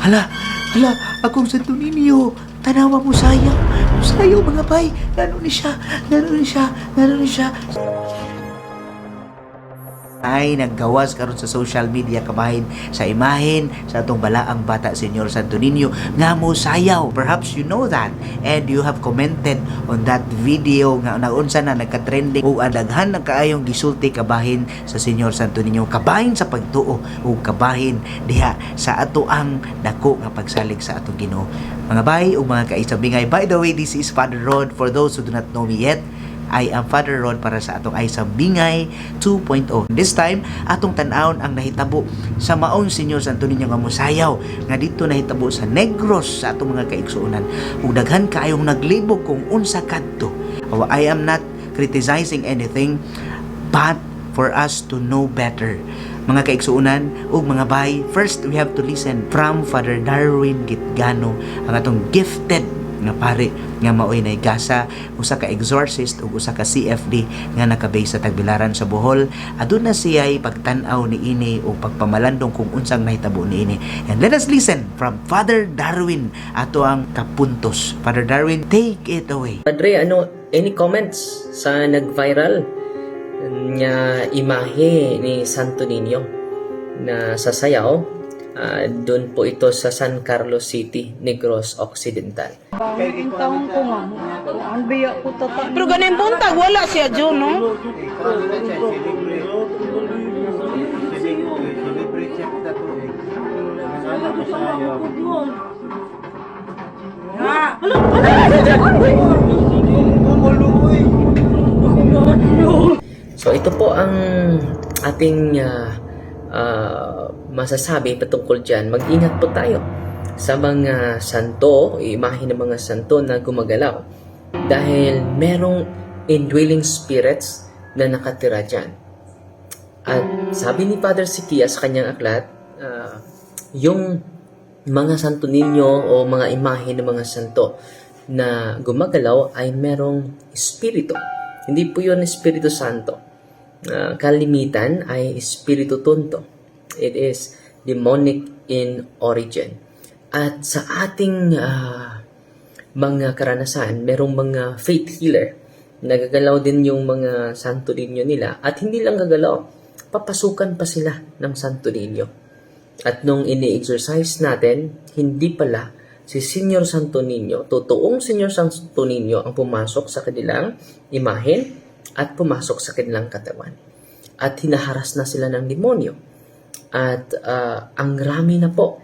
Hala, akong Santo Niño. Tanawa mo sayaw. Sayaw mga bay. Gano'n ni siya. Ay naggawas karon sa social media kabahin sa imahen sa atong balaang bata Senyor Santo Niño nga mo sayaw. Perhaps you know that and you have commented on that video nga naunsa na nagka-trending o adaghan ng kaayong gisulti kabahin sa Senyor Santo Niño, kabahin sa pagtuo o kabahin diha sa ato ang dako nga pagsalig sa atong Ginoo. Mga bay o mga kaisabingay, by the way, this is Father Rod. For those who do not know me yet, I am Father Rod para sa atong Ay Bingay 2.0. This time, atong tan-awon ang nahitabo sa maong Senyor Santo Niño nga mosayaw nga dito nahitabo sa Negros sa atong mga kaigsuonan. Ug daghan kaayong naglibog kung unsa kadto. I am not criticizing anything, but for us to know better. Mga kaigsuonan ug mga bay, first we have to listen from Father Darwin Gitgano, ang atong gifted nga pare nga maoy nay gasa, usa ka exorcist ug usa ka CFD nga nakabase sa Tagbilaran sa Bohol. Aduna siya'y pagtan-aw ni ini o pagpamalandong kung unsang nahitabo ni ini. And let us listen from Father Darwin ato ang kapuntos. Father Darwin, take it away. Padre, any comments sa nag-viral nga imahe ni Santo Niño na sasayaw? Doon po ito sa San Carlos City, Negros Occidental. Ang taong ko nga, ang biya ko tata. Pero ganun buntag, wala siya dyan, no? So ito po ang ating masasabi patungkol dyan. Mag-ingat po tayo sa mga santo, imahe ng mga santo na gumagalaw dahil merong indwelling spirits na nakatira dyan. At sabi ni Father Sikia sa kanyang aklat, yung mga Santo Niño o mga imahe ng mga santo na gumagalaw ay merong espiritu. Hindi po yun Espiritu Santo. Kalimitan ay Espiritu Tonto. It is demonic in origin. At sa ating mga karanasan, merong mga faith healer. Nagagalaw din yung mga Santo Niño nila. At hindi lang gagalaw, papasukan pa sila ng Santo Niño. At nung ini-exercise natin, hindi pala si Senyor Santo Niño, totoong Senyor Santo Niño ang pumasok sa kanilang imahen at pumasok sa kanilang katawan. At hinaharas na sila ng demonyo. At ang rami na po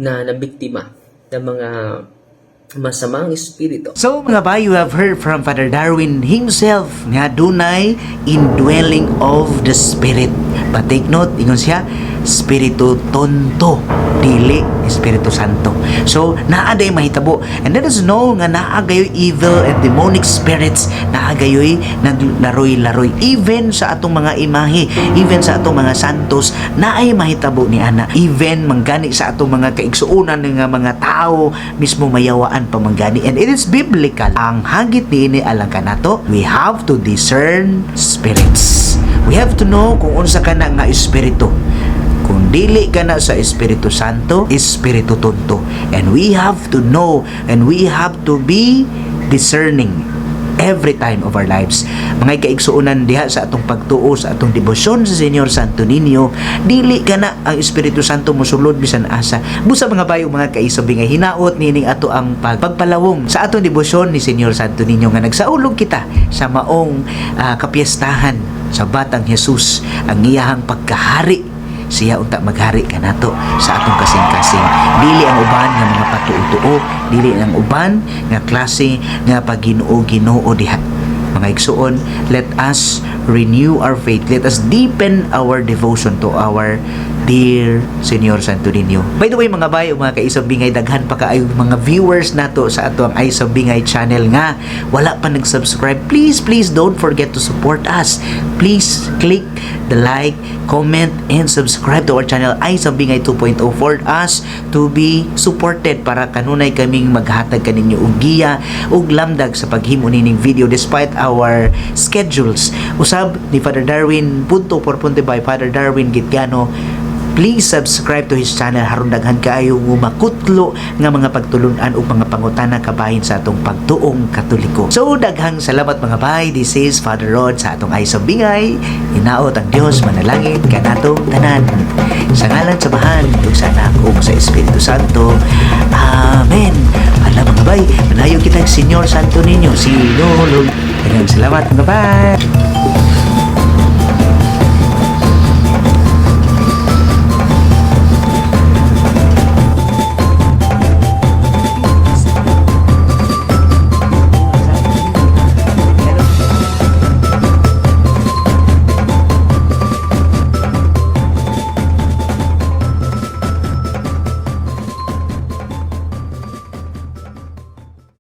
na nabiktima ng mga masamang espiritu. So mga bay, you have heard from Father Darwin himself nga dunay indwelling of the Spirit. But take note, ingon siya, Espiritu Tonto, dili Espiritu Santo. So naaday mahitabo, and let us know nga naagayoy evil and demonic spirits, naagayoy naglaroy-laroy even sa atong mga imahe, even sa atong mga santos, naay mahitabo ni ana. Even manggani sa atong mga kaigsuonan nga mga tao mismo mayawaan pa manggani, and it is biblical. Ang hagit niini alang kanato, we have to discern spirits. We have to know kung unsa kana nga espiritu. Kung dili ka na sa Espiritu Santo, Espiritu Tonto. And we have to know and we have to be discerning every time of our lives. Mga kaigsuonan diha sa atong pagtuo, sa atong debosyon sa Senyor Santo Niño, dili ka na ang Espiritu Santo mosulod bisan asa. Busa mga bayo, mga kaisabingay, hinaot nining ato ang pagpalawong sa atong debosyon ni Senyor Santo Niño nga nagsaulog kita sa maong kapiestahan sa Batang Jesus, ang iyahang pagkahari. Siya unta maghari kanato sa atong kasing-kasing. Dili ang uban nga mga patuo-tuo, dili ang uban nga klase nga pagginoo-ginoo diha. Mga igsuon, let us renew our faith. Let us deepen our devotion to our dear Senyor Santo Niño. By the way, mga bayo, mga kaisang bingay, daghan pa kaayo mga viewers nato sa ato ang Isang Bingay channel nga wala pa nag-subscribe. Please don't forget to support us. Please click the like, comment, and subscribe to our channel Isang Bingay 2.0 for us to be supported para kanunay kaming maghatag kaninyo og giya ug lamdag sa paghimo nining video despite our schedules. Usab ni Father Darwin, punto por punto by Father Darwin Gitgano, Please subscribe to his channel haron daghan kaayo makutlo nga mga pagtulunan ug mga pangutana kabahin sa atong pagtuong Katoliko. So daghang salamat mga bay. This is Father Rod sa atong Ayos sa Bingay. Hinaot ang Dios manalangin kanatong tanan. Sa ngalan sa Bahan ug sa Anak ug sa Espiritu Santo. Amen. Ala mga bay, manayo kitang Senyor Santo ninyo si Lord. Daghang salamat mga bay.